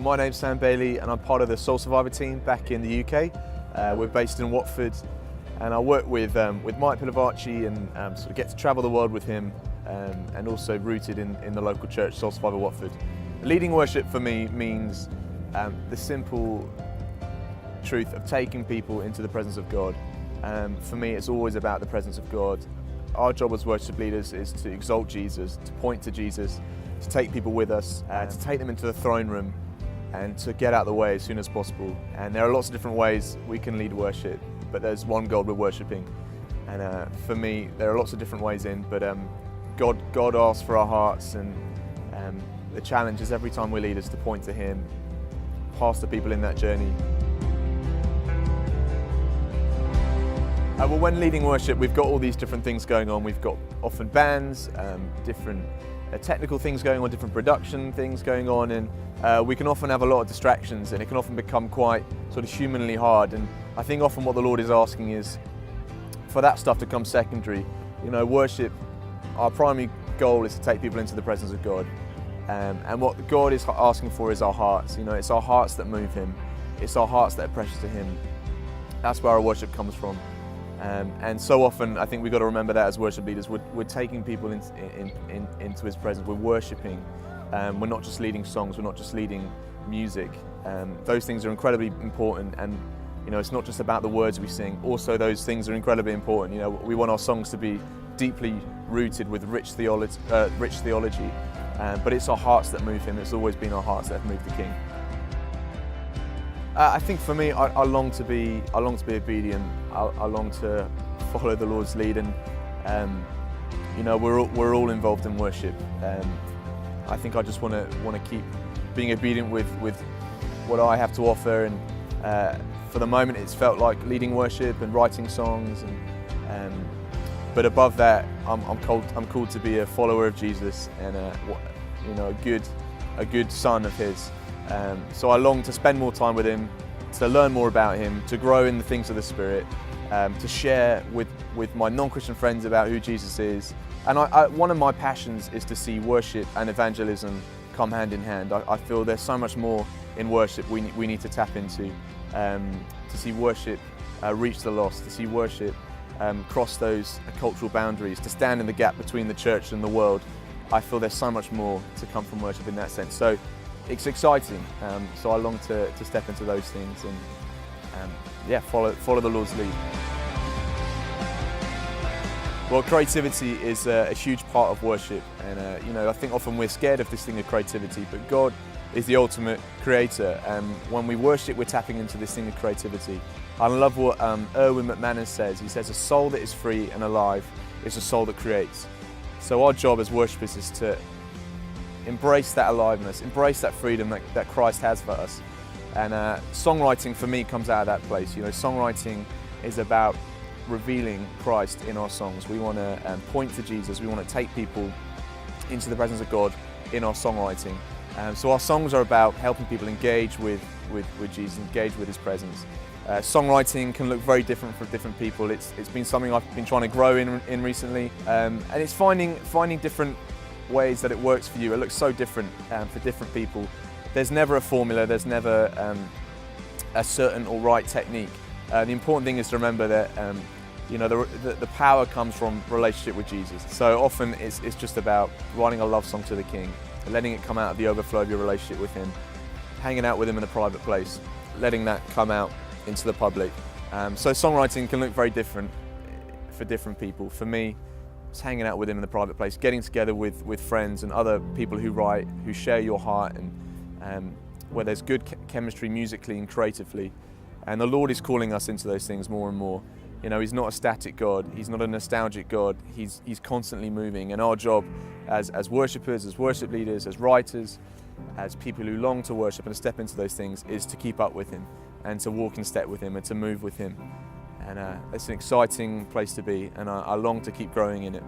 Well, my name's Sam Bailey and I'm part of the Soul Survivor team back in the UK. We're based in Watford and I work with Mike Pilavachi and sort of get to travel the world with him and also rooted in the local church, Soul Survivor Watford. Leading worship for me means the simple truth of taking people into the presence of God. For me, it's always about the presence of God. Our job as worship leaders is to exalt Jesus, to point to Jesus, to take people with us, to take them into the throne room and to get out of the way as soon as possible. And there are lots of different ways we can lead worship, but there's one God we're worshipping. And for me, there are lots of different ways in, but God asks for our hearts, and the challenge is every time we lead is to point to Him, pastor people in that journey. Well, when leading worship, we've got all these different things going on. We've got often bands, different technical things going on, different production things going on, and we can often have a lot of distractions, and it can often become quite sort of humanly hard. And I think often what the Lord is asking is for that stuff to come secondary. You know, worship, our primary goal is to take people into the presence of God. And what God is asking for is our hearts. You know, it's our hearts that move Him. It's our hearts that are precious to Him. That's where our worship comes from. And so often, I think we've got to remember that as worship leaders, we're taking people into His presence. We're worshiping. We're not just leading songs. We're not just leading music. Those things are incredibly important. And you know, it's not just about the words we sing. Also, those things are incredibly important. You know, we want our songs to be deeply rooted with rich theology. But it's our hearts that move Him. It's always been our hearts that have moved the King. I think for me, I long to be obedient. I long to follow the Lord's lead, and you know, we're all involved in worship. I think I just want to keep being obedient with what I have to offer. And for the moment, it's felt like leading worship and writing songs. But above that, I'm called to be a follower of Jesus and you know, a good son of His. So I long to spend more time with Him, to learn more about Him, to grow in the things of the Spirit, to share with my non-Christian friends about who Jesus is. And one of my passions is to see worship and evangelism come hand in hand. I feel there's so much more in worship we need to tap into, to see worship reach the lost, to see worship cross those cultural boundaries, to stand in the gap between the church and the world. I feel there's so much more to come from worship in that sense. So it's exciting, so I long to step into those things and yeah, follow the Lord's lead. Well, creativity is a huge part of worship, and you know, I think often we're scared of this thing of creativity, but God is the ultimate creator, and when we worship, we're tapping into this thing of creativity. I love what Erwin McManus says. He says, a soul that is free and alive is a soul that creates. So our job as worshippers is to embrace that aliveness, embrace that freedom that Christ has for us. And songwriting for me comes out of that place. You know, songwriting is about revealing Christ in our songs. We want to point to Jesus. We want to take people into the presence of God in our songwriting. So our songs are about helping people engage with Jesus, engage with His presence. Songwriting can look very different for different people. It's been something I've been trying to grow in recently, and it's finding different ways that it works for you. It looks so different for different people. There's never a formula. There's never a certain or right technique. The important thing is to remember that you know, the power comes from relationship with Jesus. So often it's just about writing a love song to the King, letting it come out of the overflow of your relationship with Him, hanging out with Him in a private place, letting that come out into the public. So songwriting can look very different for different people. For me, it's hanging out with Him in the private place, getting together with friends and other people who write, who share your heart, and where there's good chemistry musically and creatively. And the Lord is calling us into those things more and more. You know, He's not a static God. He's not a nostalgic God. He's constantly moving. And our job as worshippers, as worship leaders, as writers, as people who long to worship and to step into those things is to keep up with Him and to walk in step with Him and to move with Him. And it's an exciting place to be, and I long to keep growing in it.